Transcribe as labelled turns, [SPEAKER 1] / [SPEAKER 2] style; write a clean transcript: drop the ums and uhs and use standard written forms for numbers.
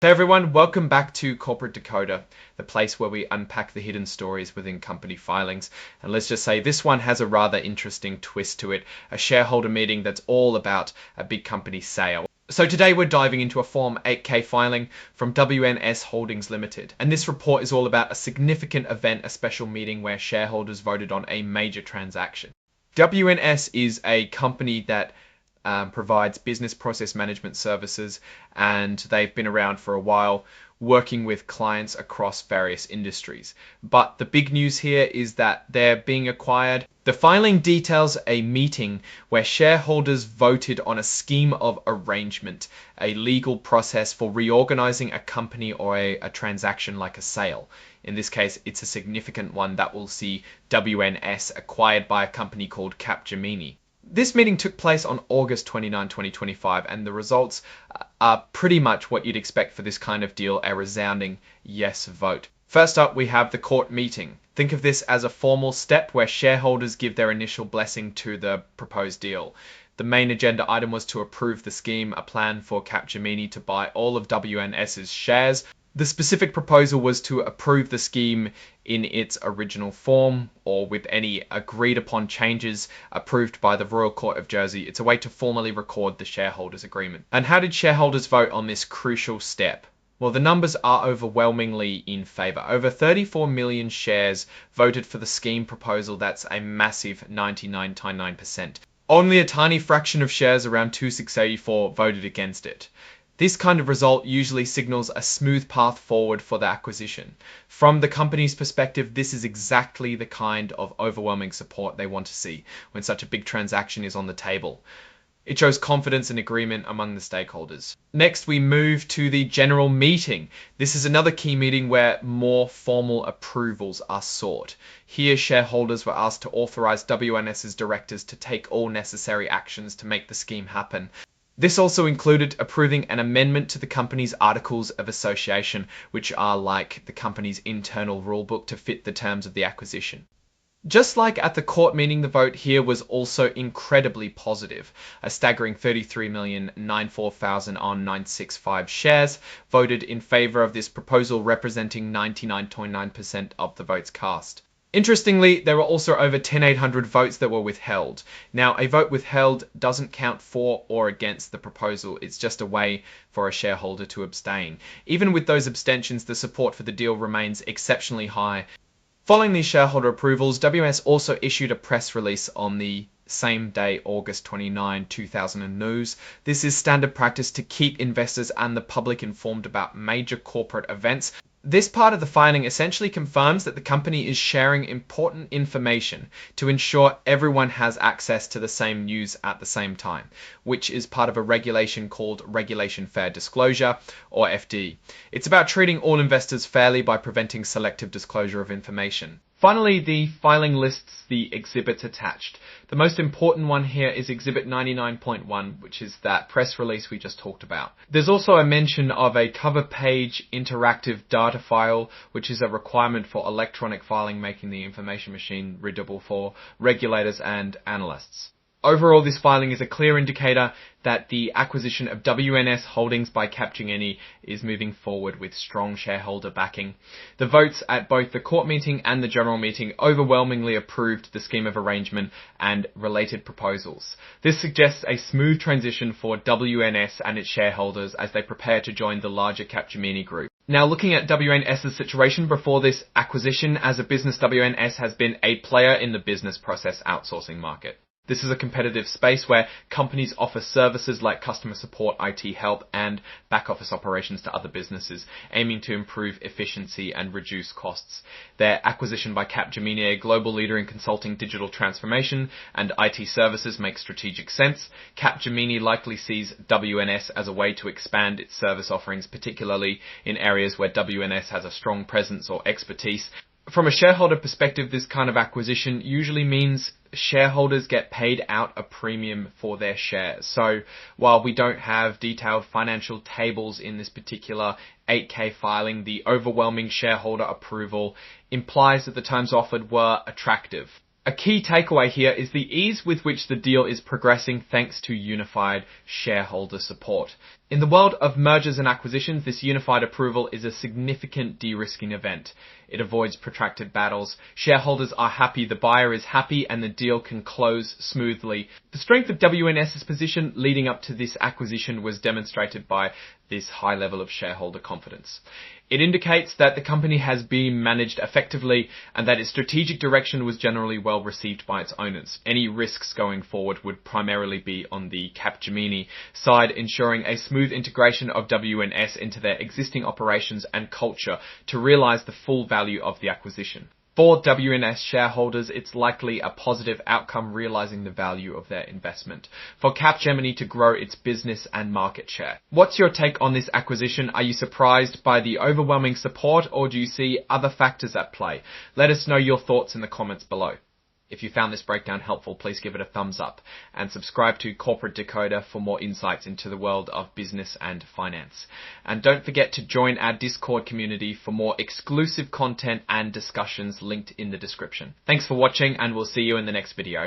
[SPEAKER 1] Hey everyone, welcome back to Corporate Decoder, the place where we unpack the hidden stories within company filings. And let's just say this one has a rather interesting twist to it, a shareholder meeting that's all about a big company sale. So today we're diving into a Form 8K filing from WNS Holdings Limited. And this report is all about a significant event, a special meeting where shareholders voted on a major transaction. WNS is a company that provides business process management services, and they've been around for a while working with clients across various industries. But the big news here is that they're being acquired. The filing details a meeting where shareholders voted on a scheme of arrangement, a legal process for reorganizing a company or a transaction like a sale. In this case, it's a significant one that will see WNS acquired by a company called Capgemini. This meeting took place on August 29, 2025, and the results are pretty much what you'd expect for this kind of deal, a resounding yes vote. First up, we have the court meeting. Think of this as a formal step where shareholders give their initial blessing to the proposed deal. The main agenda item was to approve the scheme, a plan for Capgemini to buy all of WNS's shares. The specific proposal was to approve the scheme in its original form or with any agreed upon changes approved by the Royal Court of Jersey. It's a way to formally record the shareholders' agreement. And how did shareholders vote on this crucial step? Well, the numbers are overwhelmingly in favour. Over 34 million shares voted for the scheme proposal. That's a massive 99.99%. Only a tiny fraction of shares, around 2,684, voted against it. This kind of result usually signals a smooth path forward for the acquisition. From the company's perspective, this is exactly the kind of overwhelming support they want to see when such a big transaction is on the table. It shows confidence and agreement among the stakeholders. Next, we move to the general meeting. This is another key meeting where more formal approvals are sought. Here, shareholders were asked to authorize WNS's directors to take all necessary actions to make the scheme happen. This also included approving an amendment to the company's Articles of Association, which are like the company's internal rulebook to fit the terms of the acquisition. Just like at the court meeting, the vote here was also incredibly positive. A staggering 33,094,965 shares voted in favour of this proposal, representing 99.9% of the votes cast. Interestingly, there were also over 10,800 votes that were withheld. Now, a vote withheld doesn't count for or against the proposal. It's just a way for a shareholder to abstain. Even with those abstentions, the support for the deal remains exceptionally high. Following these shareholder approvals, WNS also issued a press release on the same day, August 29, 2000 news. This is standard practice to keep investors and the public informed about major corporate events. This part of the filing essentially confirms that the company is sharing important information to ensure everyone has access to the same news at the same time, which is part of a regulation called Regulation Fair Disclosure, or FD. It's about treating all investors fairly by preventing selective disclosure of information. Finally, the filing lists the exhibits attached. The most important one here is Exhibit 99.1, which is that press release we just talked about. There's also a mention of a cover page interactive data file, which is a requirement for electronic filing, making the information machine readable for regulators and analysts. Overall, this filing is a clear indicator that the acquisition of WNS Holdings by Capgemini is moving forward with strong shareholder backing. The votes at both the court meeting and the general meeting overwhelmingly approved the scheme of arrangement and related proposals. This suggests a smooth transition for WNS and its shareholders as they prepare to join the larger Capgemini group. Now, looking at WNS's situation before this acquisition, as a business, WNS has been a player in the business process outsourcing market. This is a competitive space where companies offer services like customer support, IT help, and back office operations to other businesses, aiming to improve efficiency and reduce costs. Their acquisition by Capgemini, a global leader in consulting digital transformation and IT services, makes strategic sense. Capgemini likely sees WNS as a way to expand its service offerings, particularly in areas where WNS has a strong presence or expertise. From a shareholder perspective, this kind of acquisition usually means shareholders get paid out a premium for their shares. So while we don't have detailed financial tables in this particular 8K filing, the overwhelming shareholder approval implies that the terms offered were attractive. A key takeaway here is the ease with which the deal is progressing thanks to unified shareholder support. In the world of mergers and acquisitions, this unified approval is a significant de-risking event. It avoids protracted battles. Shareholders are happy, the buyer is happy, and the deal can close smoothly. The strength of WNS's position leading up to this acquisition was demonstrated by this high level of shareholder confidence. It indicates that the company has been managed effectively and that its strategic direction was generally well received by its owners. Any risks going forward would primarily be on the Capgemini side, ensuring a smooth integration of WNS into their existing operations and culture to realize the full value of the acquisition. For WNS shareholders, it's likely a positive outcome realizing the value of their investment. For Capgemini to grow its business and market share. What's your take on this acquisition? Are you surprised by the overwhelming support, or do you see other factors at play? Let us know your thoughts in the comments below. If you found this breakdown helpful, please give it a thumbs up and subscribe to Corporate Decoder for more insights into the world of business and finance. And don't forget to join our Discord community for more exclusive content and discussions linked in the description. Thanks for watching, and we'll see you in the next video.